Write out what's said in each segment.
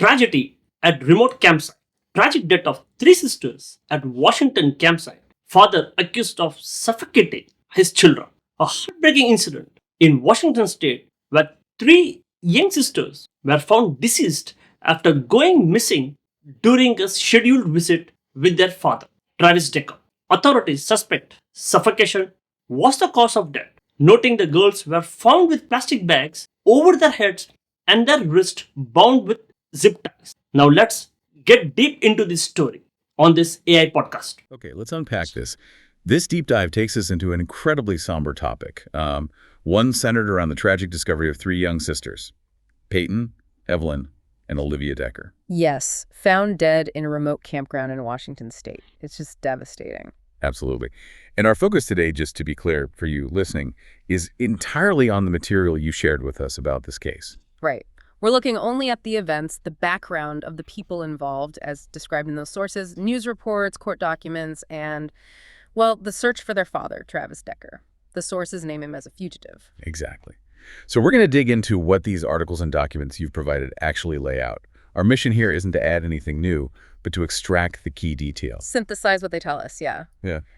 Tragedy at remote campsite. Tragic death of three sisters at Washington campsite. Father accused of suffocating his children. A heartbreaking incident in Washington state where three young sisters were found deceased after going missing during a scheduled visit with their father, Travis Decker. Authorities suspect suffocation was the cause of death, noting the girls were found with plastic bags over their heads and their wrists bound with zip ties. Now let's get deep into this story on this AI podcast. Okay, let's unpack this. This deep dive takes us into an incredibly somber topic, one centered around the tragic discovery of three young sisters, Paityn, Evelyn, and Olivia Decker. Yes, found dead in a remote campground in Washington state. It's just devastating. Absolutely. And our focus today, just to be clear for you listening, is entirely on the material you shared with us about this case. Right. We're looking only at the events, the background of the people involved as described in those sources, news reports, court documents, and, well, the search for their father, Travis Decker. The sources name him as a fugitive. Exactly. So we're going to dig into what these articles and documents you've provided actually lay out. Our mission here isn't to add anything new, but to extract the key details. Synthesize what they tell us, yeah.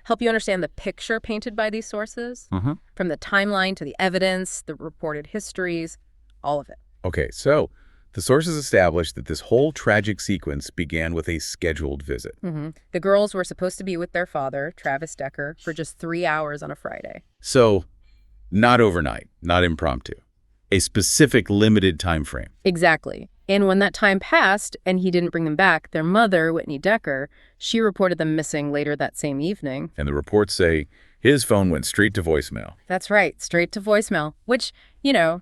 Help you understand the picture painted by these sources, from the timeline to the evidence, the reported histories, all of it. Okay, so the sources established that this whole tragic sequence began with a scheduled visit. The girls were supposed to be with their father, Travis Decker, for just 3 hours on a Friday. So, not overnight, not impromptu. A specific limited time frame. Exactly. And when that time passed and he didn't bring them back, their mother, Whitney Decker, she reported them missing later that same evening. And the reports say his phone went straight to voicemail. That's right, straight to voicemail, which,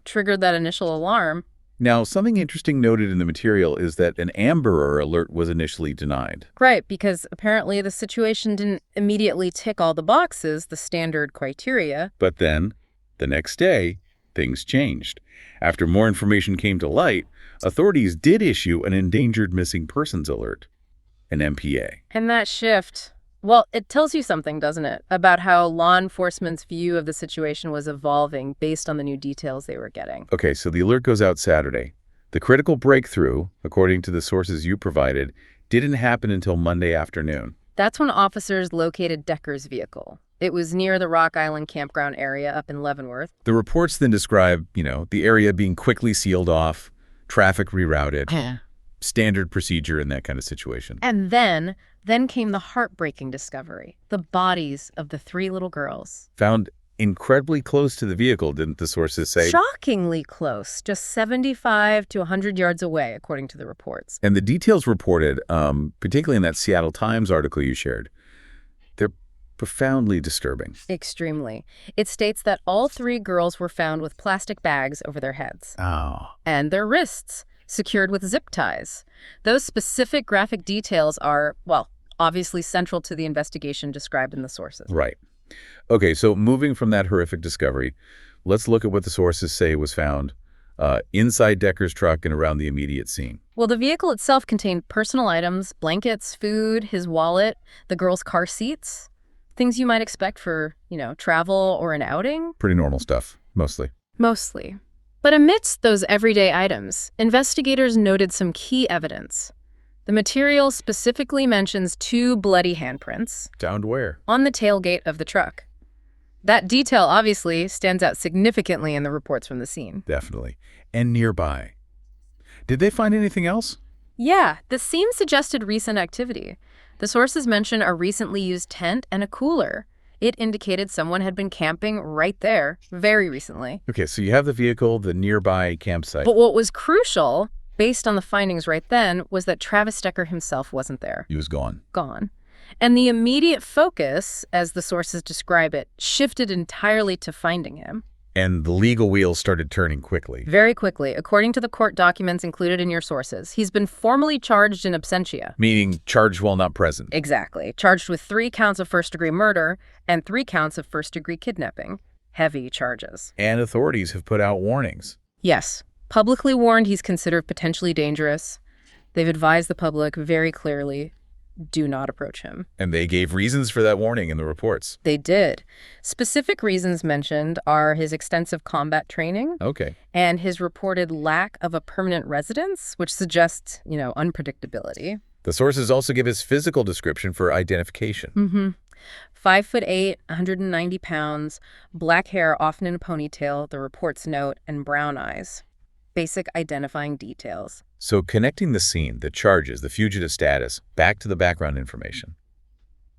triggered that initial alarm. Now, something interesting noted in the material is that an Amber Alert was initially denied. Right, because apparently the situation didn't immediately tick all the boxes, the standard criteria. But then, the next day, things changed. After more information came to light, authorities did issue an Endangered Missing Persons Alert, an MPA. And that shift, well, it tells you something, doesn't it, about how law enforcement's view of the situation was evolving based on the new details they were getting. Okay, so the alert goes out Saturday. The critical breakthrough, according to the sources you provided, didn't happen until Monday afternoon. That's when officers located Decker's vehicle. It was near the Rock Island campground area up in Leavenworth. The reports then describe, the area being quickly sealed off, traffic rerouted, standard procedure in that kind of situation. And then came the heartbreaking discovery, the bodies of the three little girls. Found incredibly close to the vehicle, didn't the sources say? Shockingly close, just 75 to 100 yards away, according to the reports. And the details reported, particularly in that Seattle Times article you shared, they're profoundly disturbing. Extremely. It states that all three girls were found with plastic bags over their heads. Oh. And their wrists secured with zip ties. Those specific graphic details are, well, obviously central to the investigation described in the sources. Right. Okay, so moving from that horrific discovery, let's look at what the sources say was found inside Decker's truck and around the immediate scene. Well, the vehicle itself contained personal items, blankets, food, his wallet, the girls' car seats. Things you might expect for, travel or an outing. Pretty normal stuff, mostly. Mostly. But amidst those everyday items, investigators noted some key evidence. The material specifically mentions 2 bloody handprints. Found where? On the tailgate of the truck. That detail obviously stands out significantly in the reports from the scene. Definitely. And nearby. Did they find anything else? Yeah, the scene suggested recent activity. The sources mention a recently used tent and a cooler. It indicated someone had been camping right there very recently. Okay, so you have the vehicle, the nearby campsite. But what was crucial, based on the findings right then, was that Travis Decker himself wasn't there. He was gone. Gone. And the immediate focus, as the sources describe it, shifted entirely to finding him. And the legal wheels started turning quickly. Very quickly. According to the court documents included in your sources, he's been formally charged in absentia. Meaning charged while not present. Exactly. Charged with 3 counts of first-degree murder and 3 counts of first-degree kidnapping. Heavy charges. And authorities have put out warnings. Yes. Publicly warned he's considered potentially dangerous. They've advised the public very clearly do not approach him. And they gave reasons for that warning in the reports. They did. Specific reasons mentioned are his extensive combat training Okay. and his reported lack of a permanent residence, which suggests, unpredictability. The sources also give his physical description for identification. Mm-hmm. 5'8", 190 pounds, black hair often in a ponytail, the reports note, and brown eyes. Basic identifying details. So connecting the scene, the charges, the fugitive status, back to the background information.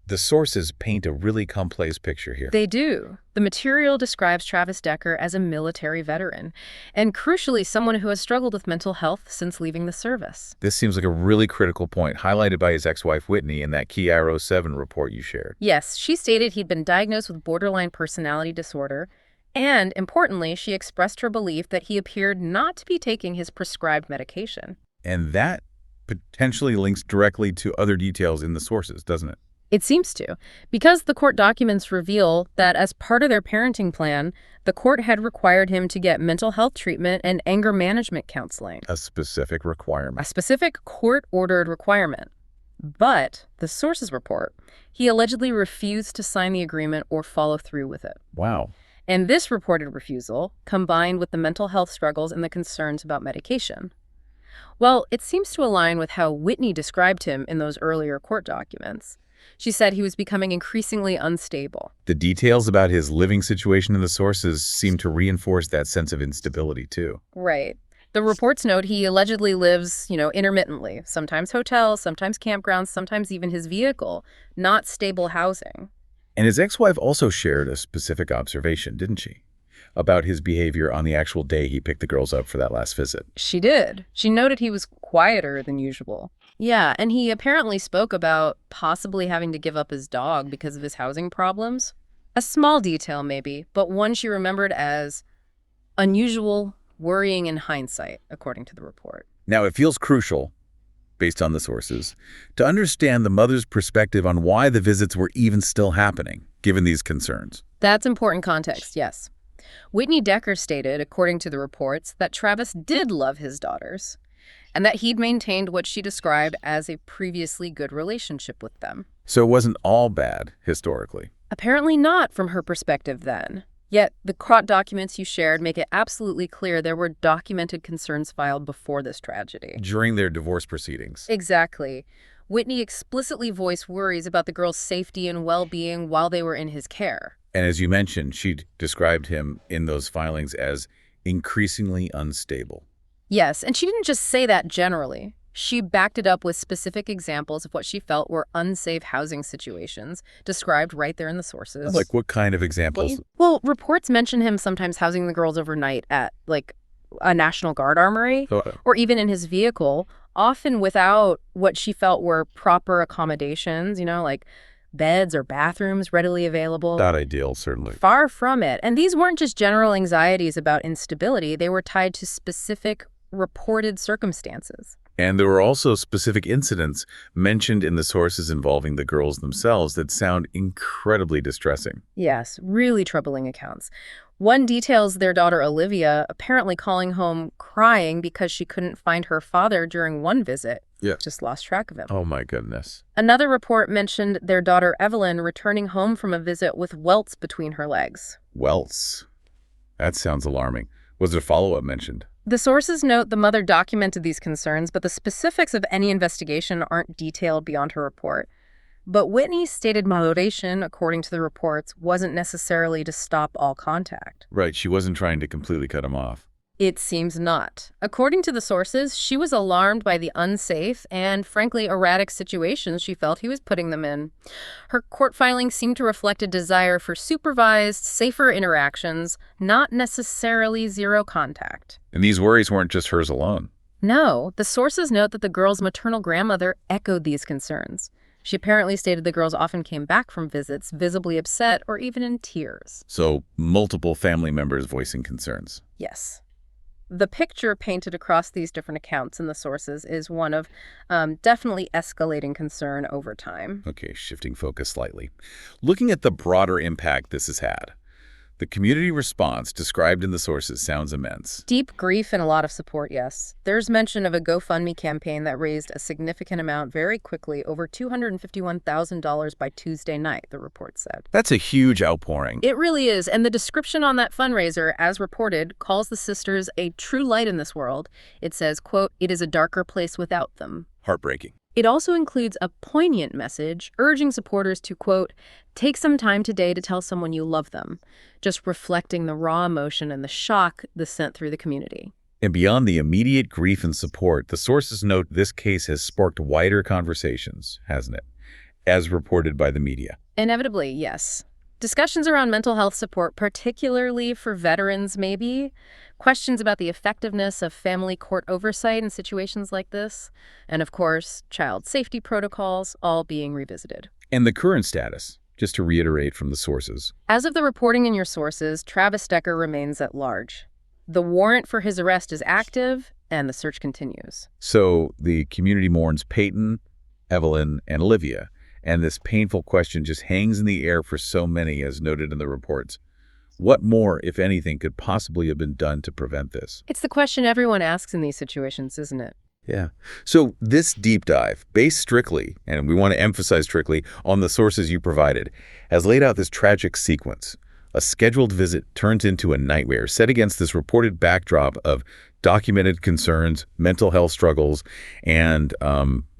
The sources paint a really complex picture here. They do. The material describes Travis Decker as a military veteran, and crucially, someone who has struggled with mental health since leaving the service. This seems like a really critical point, highlighted by his ex-wife Whitney in that Key Arrow 7 report you shared. Yes, she stated he'd been diagnosed with borderline personality disorder, and, importantly, she expressed her belief that he appeared not to be taking his prescribed medication. And that potentially links directly to other details in the sources, doesn't it? It seems to, because the court documents reveal that as part of their parenting plan, the court had required him to get mental health treatment and anger management counseling. A specific requirement. A specific court-ordered requirement. But, the sources report, he allegedly refused to sign the agreement or follow through with it. Wow. And this reported refusal, combined with the mental health struggles and the concerns about medication, well, it seems to align with how Whitney described him in those earlier court documents. She said he was becoming increasingly unstable. The details about his living situation in the sources seem to reinforce that sense of instability, too. Right. The reports note he allegedly lives, intermittently, sometimes hotels, sometimes campgrounds, sometimes even his vehicle, not stable housing. And his ex-wife also shared a specific observation, didn't she? About his behavior on the actual day he picked the girls up for that last visit. She did. She noted he was quieter than usual. Yeah, and he apparently spoke about possibly having to give up his dog because of his housing problems. A small detail, maybe, but one she remembered as unusual, worrying in hindsight, according to the report. Now, it feels crucial, based on the sources, to understand the mother's perspective on why the visits were even still happening, given these concerns. That's important context, yes. Whitney Decker stated, according to the reports, that Travis did love his daughters, and that he'd maintained what she described as a previously good relationship with them. So it wasn't all bad, historically. Apparently not from her perspective then. Yet, the court documents you shared make it absolutely clear there were documented concerns filed before this tragedy. During their divorce proceedings. Exactly. Whitney explicitly voiced worries about the girls' safety and well-being while they were in his care. And as you mentioned, she described him in those filings as increasingly unstable. Yes, and she didn't just say that generally. She backed it up with specific examples of what she felt were unsafe housing situations, described right there in the sources. Like what kind of examples? Well, reports mention him sometimes housing the girls overnight at, a National Guard armory, or even in his vehicle, often without what she felt were proper accommodations, like beds or bathrooms readily available. Not ideal, certainly. Far from it. And these weren't just general anxieties about instability. They were tied to specific reported circumstances. And there were also specific incidents mentioned in the sources involving the girls themselves that sound incredibly distressing. Yes, really troubling accounts. One details their daughter Olivia apparently calling home crying because she couldn't find her father during one visit. Yeah. Just lost track of him. Oh my goodness. Another report mentioned their daughter Evelyn returning home from a visit with welts between her legs. Welts. That sounds alarming. Was there follow-up mentioned? The sources note the mother documented these concerns, but the specifics of any investigation aren't detailed beyond her report. But Whitney's stated motivation, according to the reports, wasn't necessarily to stop all contact. Right, she wasn't trying to completely cut him off. It seems not. According to the sources, she was alarmed by the unsafe and, frankly, erratic situations she felt he was putting them in. Her court filings seemed to reflect a desire for supervised, safer interactions, not necessarily zero contact. And these worries weren't just hers alone. No, the sources note that the girl's maternal grandmother echoed these concerns. She apparently stated the girls often came back from visits visibly upset or even in tears. So, multiple family members voicing concerns. Yes. The picture painted across these different accounts in the sources is one of definitely escalating concern over time. Okay, shifting focus slightly. Looking at the broader impact this has had, The community response described in the sources sounds immense. Deep grief and a lot of support, yes. There's mention of a GoFundMe campaign that raised a significant amount very quickly, over $251,000 by Tuesday night, the report said. That's a huge outpouring. It really is, and the description on that fundraiser, as reported, calls the sisters a true light in this world. It says, quote, "It is a darker place without them." Heartbreaking. It also includes a poignant message urging supporters to, quote, "Take some time today to tell someone you love them," just reflecting the raw emotion and the shock this sent through the community. And beyond the immediate grief and support, the sources note this case has sparked wider conversations, hasn't it? As reported by the media. Inevitably, yes. Discussions around mental health support, particularly for veterans, maybe. Questions about the effectiveness of family court oversight in situations like this. And of course, child safety protocols, all being revisited. And the current status, just to reiterate from the sources. As of the reporting in your sources, Travis Decker remains at large. The warrant for his arrest is active, and the search continues. So the community mourns Paityn, Evelyn, and Olivia. And this painful question just hangs in the air for so many, as noted in the reports. What more, if anything, could possibly have been done to prevent this? It's the question everyone asks in these situations, isn't it? Yeah. So this deep dive, based strictly, and we want to emphasize strictly, on the sources you provided, has laid out this tragic sequence. A scheduled visit turns into a nightmare set against this reported backdrop of documented concerns, mental health struggles, and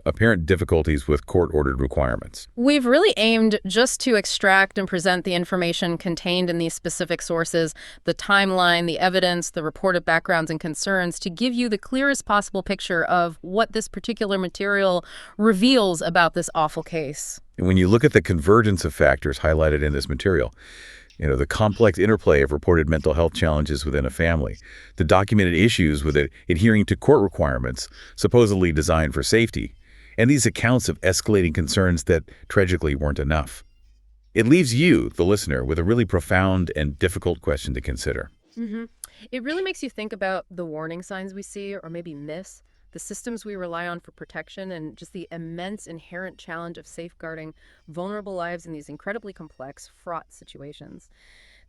apparent difficulties with court-ordered requirements. We've really aimed just to extract and present the information contained in these specific sources, the timeline, the evidence, the reported backgrounds and concerns, to give you the clearest possible picture of what this particular material reveals about this awful case. And when you look at the convergence of factors highlighted in this material, the complex interplay of reported mental health challenges within a family, the documented issues with adhering to court requirements supposedly designed for safety, and these accounts of escalating concerns that tragically weren't enough. It leaves you, the listener, with a really profound and difficult question to consider. It really makes you think about the warning signs we see or maybe miss, the systems we rely on for protection, and just the immense inherent challenge of safeguarding vulnerable lives in these incredibly complex, fraught situations.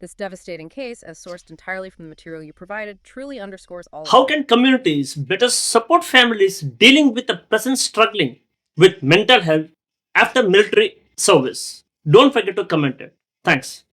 This devastating case, as sourced entirely from the material you provided, truly underscores all How of it. can communities better support families dealing with the present struggling with mental health after military service? Don't forget to comment it. Thanks.